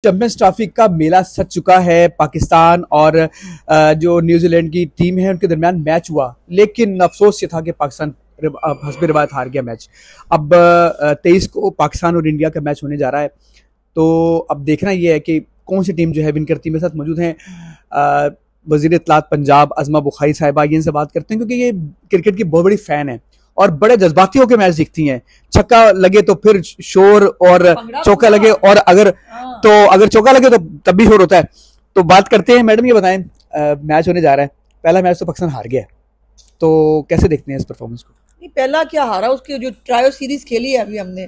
Champions trophy का मेला सज चुका है। पाकिस्तान और जो न्यूजीलैंड की टीम है उनके दरमियान मैच हुआ, लेकिन अफसोस ये था कि पाकिस्तान हस्बे रिवायत हार गया मैच। अब 23 को पाकिस्तान और इंडिया का मैच होने जा रहा है, तो अब देखना यह है कि कौन सी टीम जो है विन करती है। मेरे साथ मौजूद हैं वजीर इत्तलात पंजाब अजमा बुखारी साहिबा, ये इनसे बात करते हैं क्योंकि ये क्रिकेट की बहुत बड़ी फैन है और बड़े जज्बाती होकर मैच देखती हैं। छक्का लगे तो फिर शोर, और चौका लगे, और अगर चौका लगे तो तब भी शोर होता है। तो बात करते हैं। मैडम ये बताएं, मैच होने जा रहा है, पहला मैच तो पाकिस्तान हार गया है, तो कैसे देखते हैं इस परफॉर्मेंस को? नहीं, पहला क्या हारा, उसकी जो ट्रायो सीरीज खेली है अभी हमने,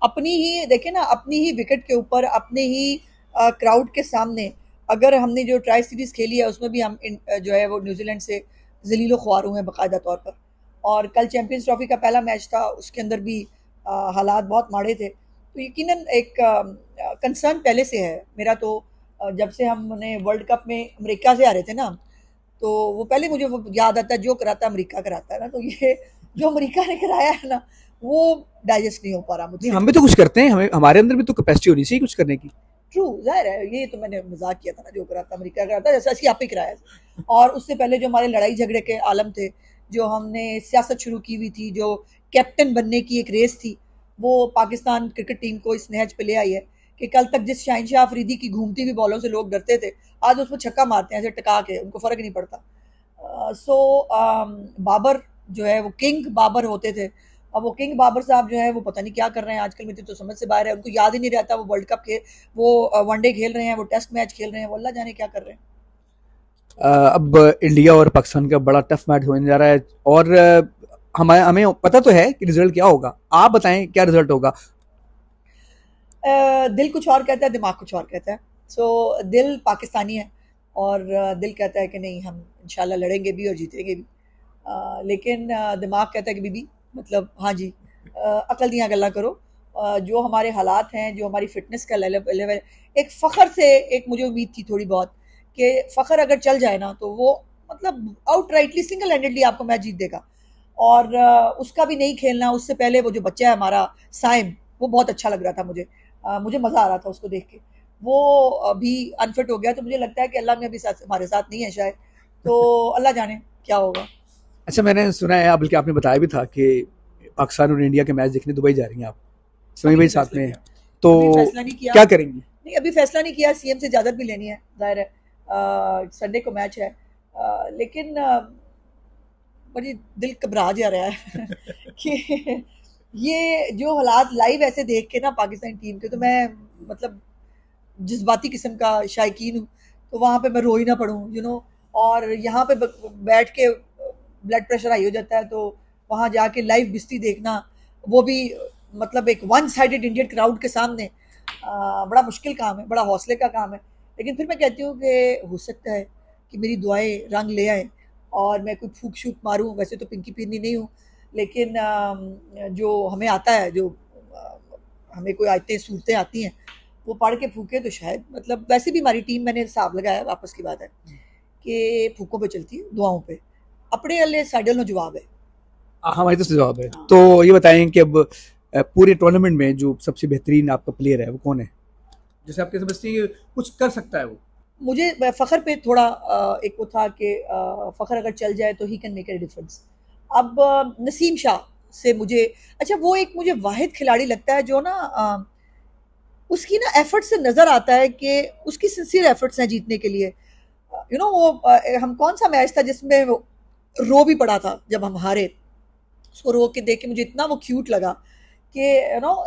अपनी ही देखे ना, अपनी ही विकेट के ऊपर, अपने ही क्राउड के सामने, अगर हमने जो ट्राई सीरीज खेली है उसमें भी हम जो है वो न्यूजीलैंड से जलीलो ख्वार हुए हैं बाकायदा तौर पर। और कल चैंपियंस ट्रॉफी का पहला मैच था, उसके अंदर भी हालात बहुत माड़े थे, तो यकीनन एक कंसर्न पहले से है मेरा। तो जब से हमने वर्ल्ड कप में अमेरिका से हारे थे ना, तो वो पहले मुझे वो याद आता है, जो कराता अमेरिका कराता है ना, तो ये जो अमेरिका ने कराया है ना, वो डाइजेस्ट नहीं हो पा रहा नहीं, मुझसे। हम भी तो कुछ करते हैं, हमें हमारे अंदर भी तो कैपेसिटी होनी चाहिए कुछ करने की। ट्रू, जाहिर है, ये तो मैंने मजाक किया था ना, जो कराता अमेरिका कराता, जैसे असली आप ही कराया। और उससे पहले जो हमारे लड़ाई झगड़े के आलम थे, जो हमने सियासत शुरू की हुई थी, जो कैप्टन बनने की एक रेस थी, वो पाकिस्तान क्रिकेट टीम को इस नहज पे ले आई है कि कल तक जिस शाहिनशाह अफरीदी की घूमती हुई बॉलों से लोग डरते थे, आज उसमें छक्का मारते हैं ऐसे टका के, उनको फर्क नहीं पड़ता। बाबर जो है वो किंग बाबर होते थे, अब वो किंग बाबर साहब जो है वो पता नहीं क्या कर रहे हैं आजकल, मेरी तो समझ से बाहर है। उनको याद ही नहीं रहता वो वर्ल्ड कप के, वो वनडे खेल रहे हैं, वो टेस्ट मैच खेल रहे हैं, वो अल्लाह जाने क्या कर रहे हैं। अब इंडिया और पाकिस्तान का बड़ा टफ मैच होने जा रहा है, और हमें हमें पता तो है कि रिजल्ट क्या होगा। आप बताएं क्या रिजल्ट होगा? दिल कुछ और कहता है, दिमाग कुछ और कहता है। दिल पाकिस्तानी है, और दिल कहता है कि नहीं, हम इंशाल्लाह लड़ेंगे भी और जीतेंगे भी। लेकिन दिमाग कहता है कि बीबी, मतलब हाँ जी, अकल दियाँ गल्ला करो। जो हमारे हालात हैं, जो हमारी फिटनेस का लेवल, एक फ़ख्र से एक मुझे उम्मीद थी थोड़ी बहुत कि फ़ख्र अगर चल जाए ना, तो वो मतलब आउट राइटली सिंगल हैंडेडली आपको मैच जीत देगा। और उसका भी नहीं खेलना, उससे पहले वो जो बच्चा है हमारा साइम, वो बहुत अच्छा लग रहा था मुझे। मुझे मज़ा आ रहा था उसको देख के। वो अभी अनफिट हो गया, तो मुझे लगता है कि अल्लाह में अभी साथ हमारे साथ नहीं है शायद, तो अल्लाह जाने क्या होगा। अच्छा, मैंने सुना है, बल्कि आपने बताया भी था कि पाकिस्तान और इंडिया के मैच देखने दुबई जा रही हैं आप, समी अभी भाई नहीं साथ फैसला में हैं, किया, तो अभी फैसला नहीं किया। क्या करेंगी? नहीं, अभी फैसला नहीं किया, सीएम से इजाज़त भी लेनी है, ज़ाहिर है। संडे को मैच है, लेकिन बड़ी दिल घबरा जा रहा है कि ये जो हालात लाइव ऐसे देख के ना पाकिस्तान टीम के, तो मैं मतलब जज्बाती किस्म का शायकीन हूँ, तो वहाँ पे मैं रो ही ना पड़ूँ, और यहाँ पे बैठ के ब्लड प्रेशर हाई हो जाता है, तो वहाँ जाके लाइव बिस्ती देखना, वो भी मतलब एक वन साइडेड इंडियन क्राउड के सामने, बड़ा मुश्किल काम है, बड़ा हौसले का काम है। लेकिन फिर मैं कहती हूँ कि हो सकता है कि मेरी दुआएं रंग ले आए और मैं कोई फूक शूक मारूं। वैसे तो पिंकी पीरनी नहीं हूँ, लेकिन जो हमें आता है, जो हमें कोई आयतें सूरतें आती हैं, वो पढ़ के फूके तो शायद, मतलब वैसे भी हमारी टीम, मैंने हिसाब लगाया, वापस की बात है कि फूकों पे चलती है, दुआओं पे, अपने अल्ले साइडल नो जवाब है। हमारी तो जवाब है। हाँ। तो ये बताएं कि अब पूरे टूर्नामेंट में जो सबसे बेहतरीन आपका प्लेयर है वो कौन है, जैसे आपके समझते हैं कि कुछ कर सकता है वो? मुझे फ़ख्र पे थोड़ा एक वो था कि फ़ख्र अगर चल जाए तो he can make a difference. अब नसीम शाह से मुझे, अच्छा वो एक मुझे वाहिद खिलाड़ी लगता है जो ना उसकी ना एफर्ट से नज़र आता है कि उसकी सिंसियर एफर्ट्स हैं जीतने के लिए। वो हम कौन सा मैच था जिसमें वो रो भी पड़ा था जब हम हारे, उसको रो के देख के मुझे इतना वो क्यूट लगा कि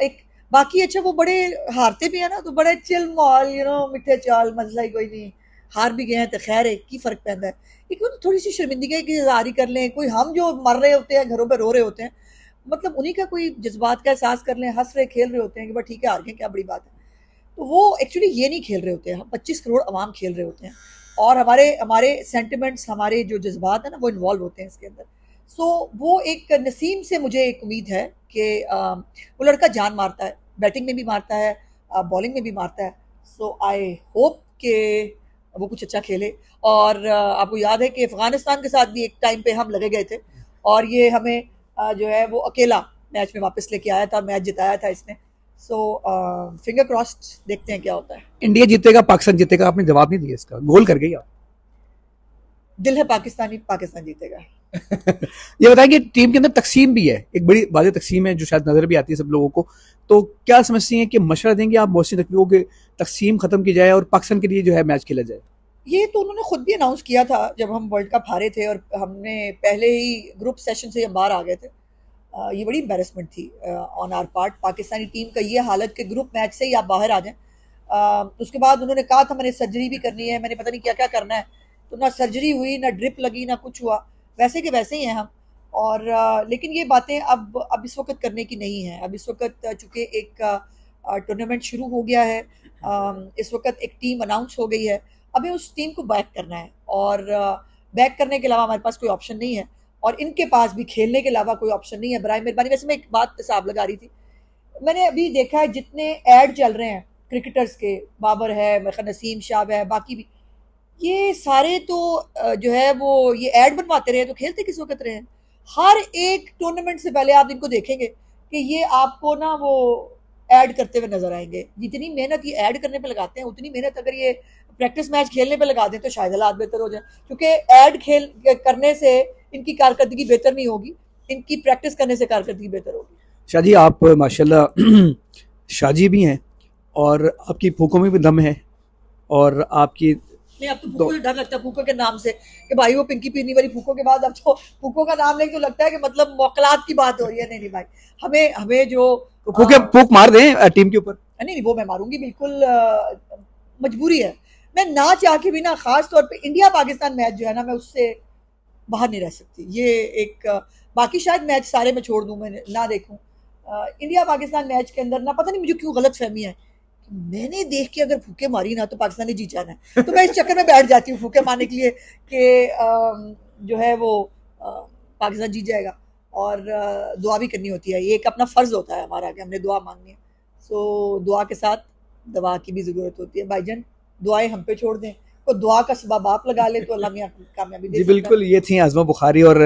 एक, बाकी अच्छा वो बड़े हारते भी है ना, तो बड़े चिल माहौल, मिठे चाल, मसला ही कोई नहीं, हार भी गए हैं तो खैर है, की फर्क पैदा है। एक वो तो थोड़ी सी शर्मिंदगी की इजहारी कर लें, कोई हम जो मर रहे होते हैं घरों पे रो रहे होते हैं, मतलब उन्हीं का कोई जज्बात का एहसास कर लें, हंस रहे खेल रहे होते हैं कि भाई ठीक है, हार गए, क्या बड़ी बात है। तो वो एक्चुअली ये नहीं खेल रहे होते हैं, हम 25 करोड़ अवाम खेल रहे होते हैं, और हमारे हमारे सेंटिमेंट्स, हमारे जो जज्बात है ना, वो इन्वॉल्व होते हैं इसके अंदर। वो एक नसीम से मुझे एक उम्मीद है कि वो लड़का जान मारता है, बैटिंग में भी मारता है, बॉलिंग में भी मारता है। आई होप कि वो कुछ अच्छा खेले। और आपको याद है कि अफगानिस्तान के साथ भी एक टाइम पे हम लगे गए थे, और ये हमें जो है वो अकेला मैच में वापस लेके आया था, मैच जिताया था इसने। सो फिंगर क्रॉस्ड, देखते हैं क्या होता है। इंडिया जीतेगा पाकिस्तान जीतेगा, आपने जवाब नहीं दिया इसका, गोल कर गई आप। दिल है पाकिस्तानी, पाकिस्तान जीतेगा। ये बताएं कि टीम के अंदर तकसीम भी है, एक बड़ी वाज़ेह तकसीम है जो शायद नजर भी आती है सब लोगों को, तो क्या समझती हैं कि मशवरा देंगे आप मोहसिन नकवी को कि तकसीम खत्म की जाए और पाकिस्तान के लिए जो है मैच खेला जाए? ये तो उन्होंने खुद भी अनाउंस किया था जब हम वर्ल्ड कप हारे थे और हमने पहले ही ग्रुप सेशन से हम बाहर आ गए थे। ये बड़ी एम्बेरसमेंट थी on our part, Pakistani team का ये हालत कि ग्रुप मैच से ही आप बाहर आ जाएं। उसके बाद उन्होंने कहा था मैंने सर्जरी भी करनी है, मैंने पता नहीं क्या क्या करना है, तो ना सर्जरी हुई, ना ड्रिप लगी, ना कुछ हुआ, वैसे के वैसे ही हैं हम। और लेकिन ये बातें अब इस वक्त करने की नहीं है। अब इस वक्त चूँकि एक टूर्नामेंट शुरू हो गया है, इस वक्त एक टीम अनाउंस हो गई है, हमें उस टीम को बैक करना है और बैक करने के अलावा हमारे पास कोई ऑप्शन नहीं है और इनके पास भी खेलने के अलावा कोई ऑप्शन नहीं है। बराए मेहरबानी, वैसे मैं एक बात हिसाब लगा रही थी, मैंने अभी देखा है जितने ऐड चल रहे हैं क्रिकेटर्स के, बाबर है, नसीम शाह है, बाकी भी, ये सारे तो जो है वो ये ऐड बनवाते रहे तो खेलते किस वक्त रहे हैं। हर एक टूर्नामेंट से पहले आप इनको देखेंगे कि ये आपको ना वो ऐड करते हुए नजर आएंगे। जितनी मेहनत ये ऐड करने पे लगाते हैं उतनी मेहनत अगर ये प्रैक्टिस मैच खेलने पे लगा दें तो शायद हालात बेहतर हो जाए, क्योंकि ऐड खेल करने से इनकी कारकर्दगी बेहतर नहीं होगी, इनकी प्रैक्टिस करने से कारकर्दगी बेहतर होगी। शाहजी आप माशाल्लाह शाहजी भी हैं और आपकी फूकों में भी दम है और आपकी नहीं, अब तो फूको से डर लगता है, फूको के नाम से कि भाई वो पिंकी पीनी वाली फूको के बाद अब तो फूको का नाम लेके तो लगता है कि मतलब मौकलात की बात हो रही है। नहीं नहीं भाई, हमें हमें जो फूक मार दें टीम के ऊपर। नहीं नहीं, वो मैं मारूंगी बिल्कुल, मजबूरी है। मैं ना चाह के भी ना, खास तौर पे इंडिया पाकिस्तान मैच जो है ना, मैं उससे बाहर नहीं रह सकती। ये एक बाकी शायद मैच सारे मैं छोड़ दूं, मैं ना देखूं, इंडिया पाकिस्तान मैच के अंदर ना पता नहीं मुझे क्यों गलत फहमी है, मैंने देख के अगर फूके मारी ना तो पाकिस्तान ने जीत जाना है, तो मैं इस चक्कर में बैठ जाती हूँ फूके मारने के लिए कि जो है वो पाकिस्तान जीत जाएगा। और दुआ भी करनी होती है, ये एक अपना फ़र्ज़ होता है हमारा कि हमने दुआ मांगनी है। सो दुआ के साथ दवा की भी ज़रूरत होती है। भाईजान दुआएं हम पे छोड़ दें, तो दुआ का सबब आप लगा ले तो अल्लाह मियां कामयाबी दे जी सकता है। बिल्कुल, ये थी आज़मा बुखारी और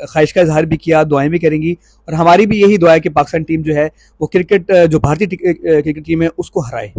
ख्वाहिश का इजहार भी किया, दुआएं भी करेंगी और हमारी भी यही दुआ है कि पाकिस्तान टीम जो है वो क्रिकेट जो भारतीय क्रिकेट टीम है उसको हराए।